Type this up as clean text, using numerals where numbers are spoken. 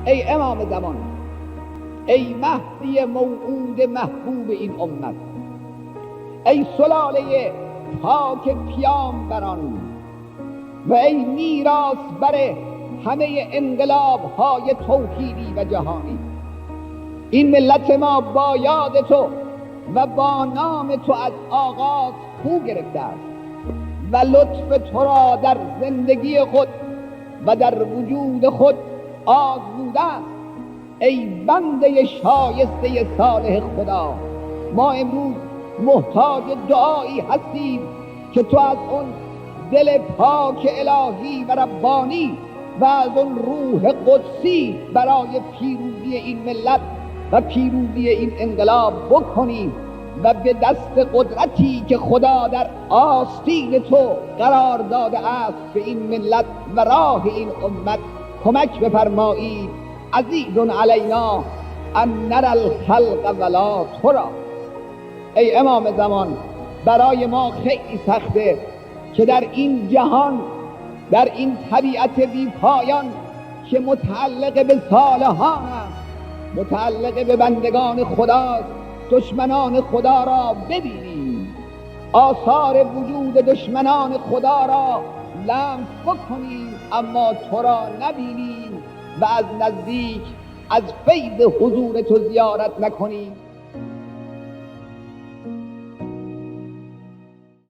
ای امام زمان، ای مهدی موعود محبوب این امت، ای سلاله پاک پیامبران و ای میراث بر همه انقلاب های توحیدی و جهانی، این ملت ما با یاد تو و با نام تو از آغاز خو گرفته است و لطف تو را در زندگی خود و در وجود خود آزموده است. ای بنده شایسته صالح خدا، ما امروز محتاج دعایی هستیم که تو از اون دل پاک الهی و ربانی و از اون روح قدسی برای پیروزی این ملت و پیروزی این انقلاب بکنی و به دست قدرتی که خدا در آستین تو قرار داده است به این ملت و راه این امت کمک بفرمایید. عزیز علینا ان نرى الخلق ولا ترى. ای امام زمان، برای ما خیلی سخته که در این جهان، در این طبیعت بی پایان که متعلق به صالحان است، متعلق به بندگان خداست، دشمنان خدا را ببینیم، آثار وجود دشمنان خدا را لمس بکنیم اما تو را نبینیم و از نزدیک از فیض حضور تو زیارت نکنیم.